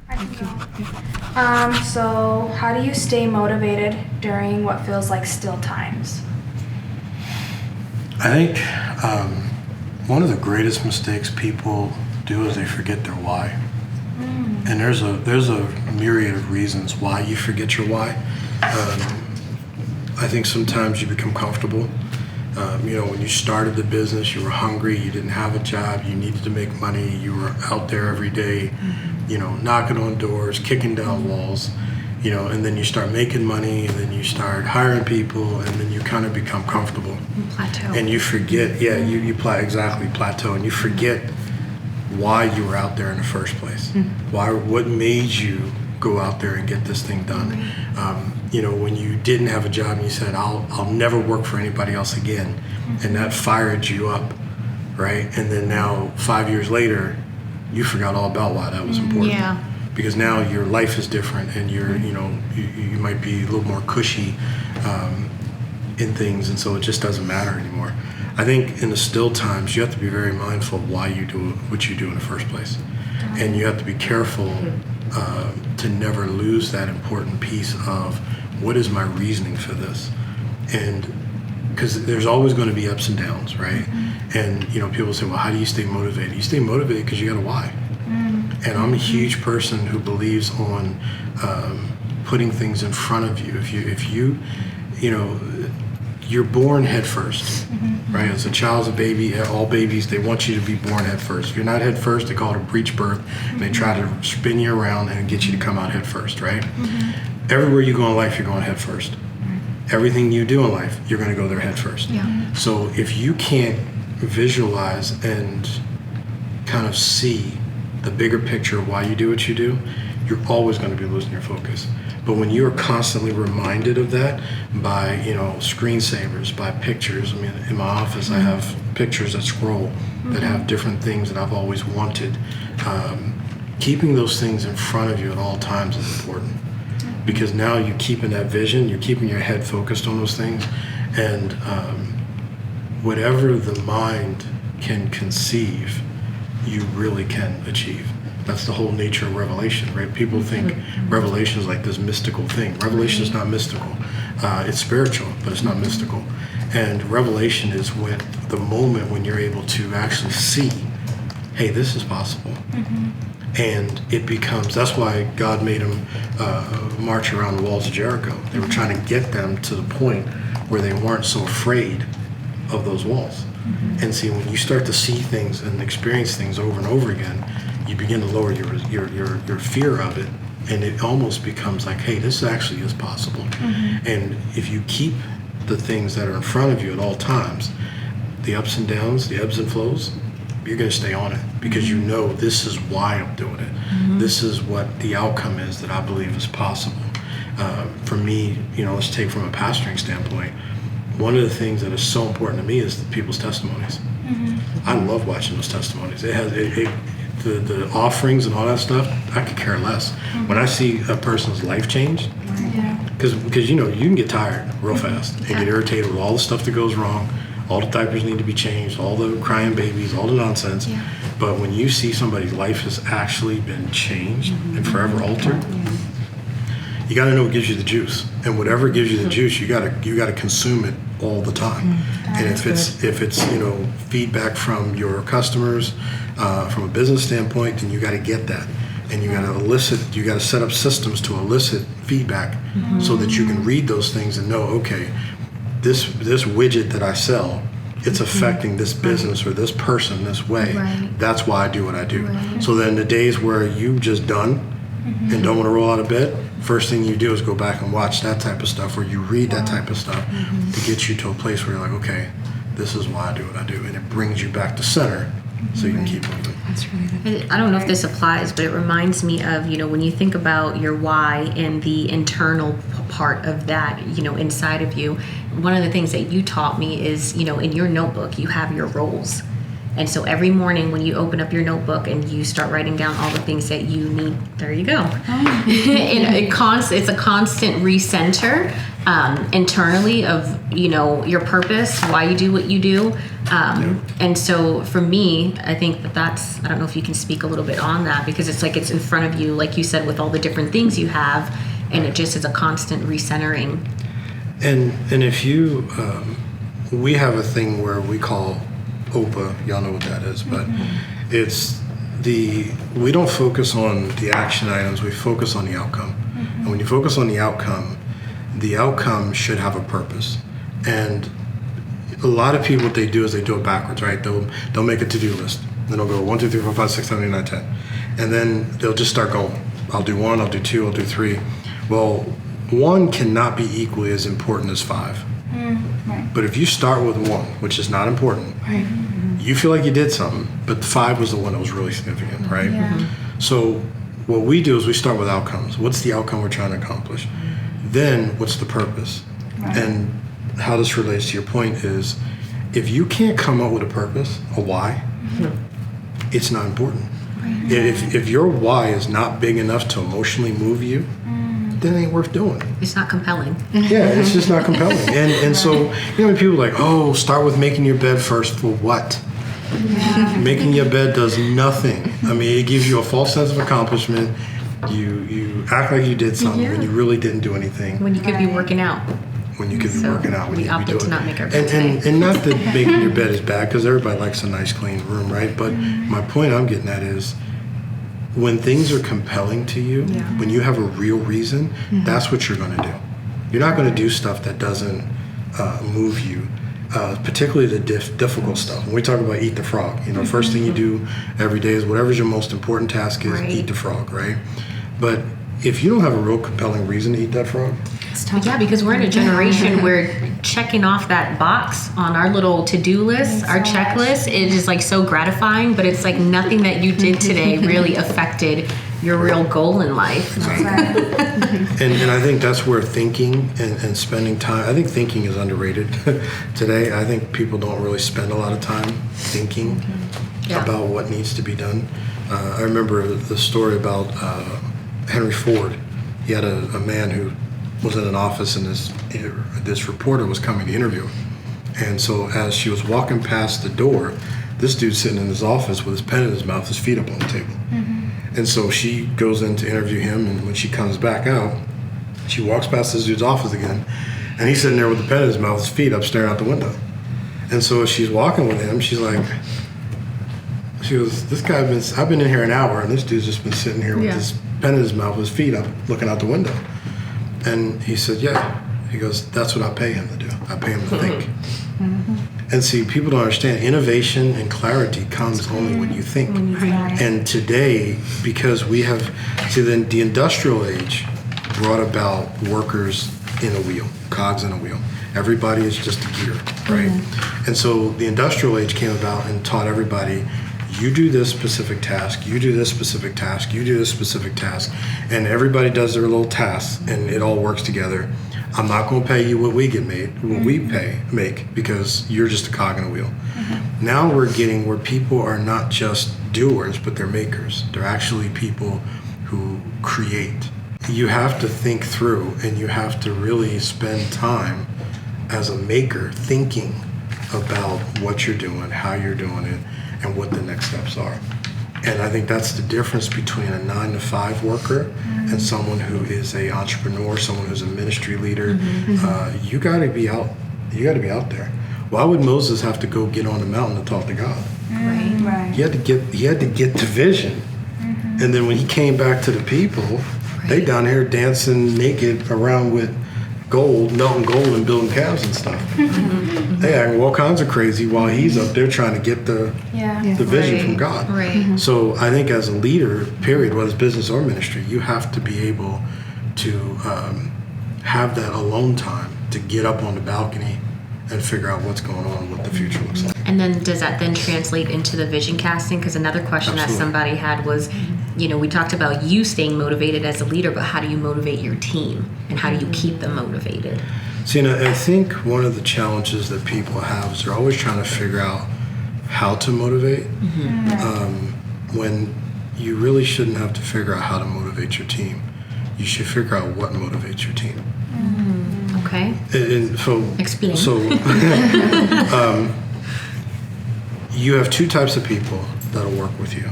I can go. So how do you stay motivated during what feels like still times? I think one of the greatest mistakes people do is they forget their why. And there's a myriad of reasons why you forget your why. I think sometimes you become comfortable. When you started the business, you were hungry, you didn't have a job, you needed to make money, you were out there every day, knocking on doors, kicking down walls, and then you start making money, and then you start hiring people, and then you kind of become comfortable. Plateau. And you forget, you plateau, and you forget why you were out there in the first place. What made you go out there and get this thing done? When you didn't have a job and you said, I'll never work for anybody else again, and that fired you up, right? And then now 5 years later, you forgot all about why that was important. Yeah. Because now your life is different, and you might be a little more cushy in things, and so it just doesn't matter anymore. I think in the still times, you have to be very mindful of why you do what you do in the first place. And you have to be careful to never lose that important piece of what is my reasoning for this. And because there's always going to be ups and downs, right? And people say, well, how do you stay motivated? You stay motivated because you got a why. And I'm a huge person who believes on putting things in front of you. If you you're born head first, right? As a child's a baby, all babies, they want you to be born head first. If you're not head first, they call it a breech birth, and they try to spin you around and get you to come out head first, right? Everywhere you go in life, you're going head first. Everything you do in life, you're going to go there head first. Yeah. So if you can't visualize and kind of see the bigger picture of why you do what you do, you're always going to be losing your focus. But when you're constantly reminded of that by, screensavers, by pictures. I mean, in my office, I have pictures that scroll that have different things that I've always wanted. Keeping those things in front of you at all times is important, because now you're keeping that vision, you're keeping your head focused on those things, and whatever the mind can conceive, you really can achieve. That's the whole nature of revelation, right? People think revelation is like this mystical thing. Revelation is not mystical. It's spiritual, but it's not mystical. And revelation is when the moment when you're able to actually see, hey, this is possible. And it becomes, that's why God made them march around the walls of Jericho. They were trying to get them to the point where they weren't so afraid of those walls. And see, when you start to see things and experience things over and over again, you begin to lower your fear of it, and it almost becomes like, hey, this actually is possible. And if you keep the things that are in front of you at all times, the ups and downs, the ebbs and flows, you're going to stay on it, because you know this is why I'm doing it. This is what the outcome is that I believe is possible. For me, let's take from a pastoring standpoint, one of the things that is so important to me is the people's testimonies. I love watching those testimonies. The offerings and all that stuff, I could care less. When I see a person's life change, because you can get tired real fast and get irritated with all the stuff that goes wrong, all the diapers need to be changed, all the crying babies, all the nonsense. But when you see somebody's life has actually been changed and forever altered, you got to know what gives you the juice, and whatever gives you the juice, you got to consume it all the time. And if it's feedback from your customers, from a business standpoint, then you got to get that, and you got to elicit. You got to set up systems to elicit feedback, so that you can read those things and know, okay, this widget that I sell, it's affecting this business or this person this way. That's why I do what I do. So then the days where you just done and don't want to roll out of bed, first thing you do is go back and watch that type of stuff, or you read that type of stuff to get you to a place where you're like, okay, this is why I do what I do, and it brings you back to center so you can keep moving. That's really good. I don't know if this applies, but it reminds me of, when you think about your why and the internal part of that, inside of you, one of the things that you taught me is, in your notebook, you have your roles. And so every morning when you open up your notebook and you start writing down all the things that you need, there you go. It's a constant recenter internally of, you know, your purpose, why you do what you do. And so for me, I think that's, I don't know if you can speak a little bit on that, because it's like it's in front of you, like you said, with all the different things you have, and it just is a constant recentering. And if you, we have a thing where we call OPA, y'all know what that is, but it's we don't focus on the action items, we focus on the outcome. And when you focus on the outcome should have a purpose. And a lot of people, what they do is they do it backwards, right? They'll make a to-do list. Then they'll go 1, 2, 3, 4, 5, 6, 7, 8, 9, 10. And then they'll just start going. I'll do 1, I'll do 2, I'll do 3. Well, 1 cannot be equally as important as 5. Right. But if you start with 1, which is not important, you feel like you did something, but 5 was the one that was really significant, right? Yeah. So what we do is we start with outcomes. What's the outcome we're trying to accomplish? Then what's the purpose? Right. And how this relates to your point is, if you can't come up with a purpose, a why, it's not important. Right. If your why is not big enough to emotionally move you, then it ain't worth doing. It's not compelling. Yeah, it's just not compelling. And so, you know, when people are like, oh, start with making your bed first. For what? Yeah. Making your bed does nothing. I mean, it gives you a false sense of accomplishment. You act like you did something when you really didn't do anything. When you could be working out. When you could be So working out. When we you could be opted doing to not make our bed and not that making your bed is bad, because everybody likes a nice clean room, right? But my point I'm getting at is, when things are compelling to you, when you have a real reason, that's what you're going to do. You're not going to do stuff that doesn't move you, particularly the difficult stuff. When we talk about eat the frog, you know, first thing you do every day is whatever's your most important task is eat the frog, right? But if you don't have a real compelling reason to eat that frog, Yeah, because we're in a generation where checking off that box on our little to-do list, our checklist, it is like so gratifying, but it's like nothing that you did today really affected your real goal in life. and I think that's where thinking and spending time, I think thinking is underrated today. I think people don't really spend a lot of time thinking about what needs to be done. I remember the story about Henry Ford. He had a man who was in an office, and this reporter was coming to interview him. And so as she was walking past the door, this dude's sitting in his office with his pen in his mouth, his feet up on the table. And so she goes in to interview him, and when she comes back out, she walks past this dude's office again, and he's sitting there with the pen in his mouth, his feet up, staring out the window. And so as she's walking with him, she goes, this guy, I've been in here an hour, and this dude's just been sitting here with his pen in his mouth, with his feet up, looking out the window. And he said, yeah. He goes, that's what I pay him to do. I pay him to think. And see, people don't understand, innovation and clarity comes only when you think. And today, because we have, the industrial age brought about workers in a wheel, cogs in a wheel. Everybody is just a gear, right? And so the industrial age came about and taught everybody, you do this specific task, you do this specific task, you do this specific task, and everybody does their little tasks, and it all works together. I'm not going to pay you what we get made, what we make, because you're just a cog in a wheel. Now we're getting where people are not just doers, but they're makers. They're actually people who create. You have to think through, and you have to really spend time as a maker thinking about what you're doing, how you're doing it, and what the next steps are. And I think that's the difference between a 9-to-5 worker and someone who is a entrepreneur, someone who's a ministry leader. You got to be out. You got to be out there. Why would Moses have to go get on the mountain to talk to God? Right. He had to get the vision. And then when he came back to the people, they down here dancing naked around with gold, melting gold, and building calves and stuff. They acting all kinds of crazy while he's up there trying to get the vision from God. So I think as a leader, period, whether it's business or ministry, you have to be able to have that alone time to get up on the balcony and figure out what's going on and what the future looks like. And then does that then translate into the vision casting? Because another question that somebody had was, you know, we talked about you staying motivated as a leader, but how do you motivate your team? And how do you keep them motivated? So, you know, I think one of the challenges that people have is they're always trying to figure out how to motivate, when you really shouldn't have to figure out how to motivate your team. You should figure out what motivates your team. Okay. And so, Explain. So, you have two types of people that'll work with you.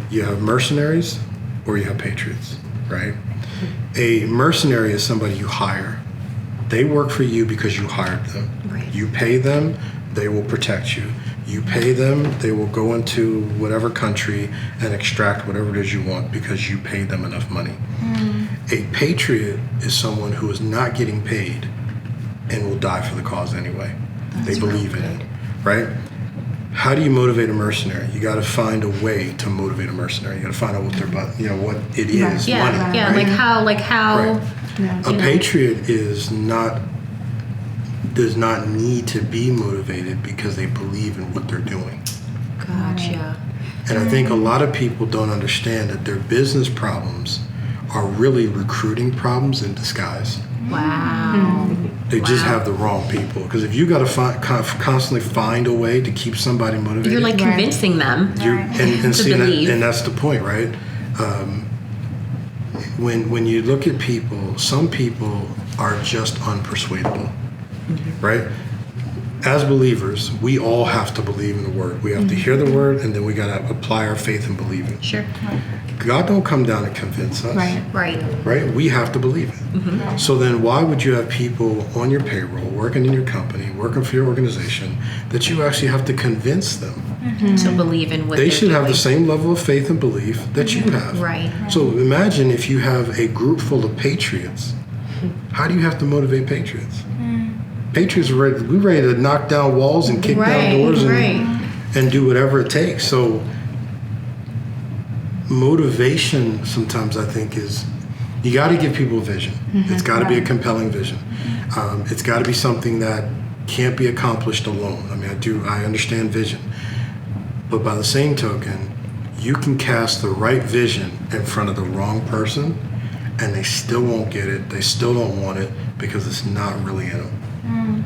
You have mercenaries or you have patriots, right? A mercenary is somebody you hire. They work for you because you hired them. Right. You pay them, they will protect you. You pay them, they will go into whatever country and extract whatever it is you want because you paid them enough money. A patriot is someone who is not getting paid and will die for the cause anyway. They believe in it, right? How do you motivate a mercenary? You got to find a way to motivate a mercenary. You got to find out what they're about, what it is. Yeah, money, yeah. right? Like how. Right. A patriot does not need to be motivated because they believe in what they're doing. Gotcha. And I think a lot of people don't understand that their business problems are really recruiting problems in disguise. Wow. They just have the wrong people. Because if you got to constantly find a way to keep somebody motivated, You're like convincing them. and to see, believe. and that's the point, right? When you look at people, some people are just unpersuadable, right? As believers, we all have to believe in the word. We have to hear the word, and then we got to apply our faith and believe it. Sure. God don't come down and convince us. Right. Right? We have to believe it. So then why would you have people on your payroll, working in your company, working for your organization, that you actually have to convince them? To believe in what They they're should have doing. the same level of faith and belief that you have. Right. So imagine if you have a group full of patriots. How do you have to motivate patriots? Patriots are ready, we're ready to knock down walls and kick down doors and do whatever it takes. So motivation sometimes I think is, you got to give people a vision. It's got to be a compelling vision. It's got to be something that can't be accomplished alone. I mean, I understand vision. But by the same token, you can cast the right vision in front of the wrong person and they still won't get it. They still don't want it because it's not really in them.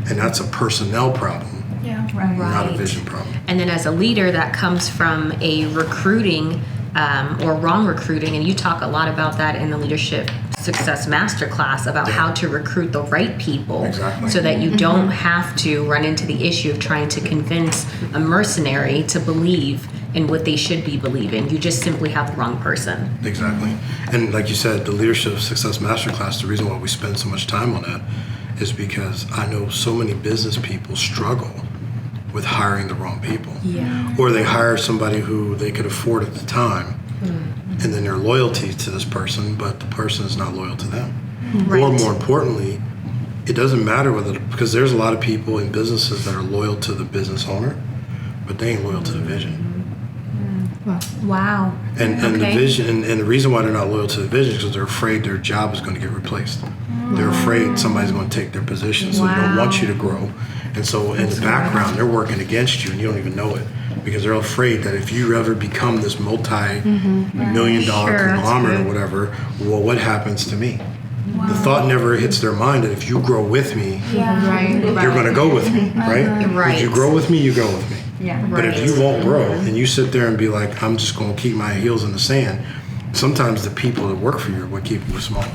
And that's a personnel problem, not a vision problem. And then as a leader, that comes from a recruiting or wrong recruiting. And you talk a lot about that in the Leadership Success Masterclass about how to recruit the right people. Exactly. So that you don't have to run into the issue of trying to convince a mercenary to believe in what they should be believing. You just simply have the wrong person. Exactly. And like you said, the Leadership Success Masterclass, the reason why we spend so much time on that is because I know so many business people struggle with hiring the wrong people. Yeah. Or they hire somebody who they could afford at the time, and then their loyalty to this person, but the person is not loyal to them. Right. Or more importantly, it doesn't matter because there's a lot of people in businesses that are loyal to the business owner, but they ain't loyal to the vision. Wow. And the vision, and the reason why they're not loyal to the vision is because they're afraid their job is going to get replaced. They're afraid somebody's going to take their position, so they don't want you to grow. And so in the background, they're working against you, and you don't even know it because they're afraid that if you ever become this multi-million-dollar conglomerate or whatever, well, what happens to me? The thought never hits their mind that if you grow with me, you're going to go with me, right? If you grow with me, you go with me. But if you won't grow and you sit there and be like, I'm just going to keep my heels in the sand, sometimes the people that work for you are what keep you small.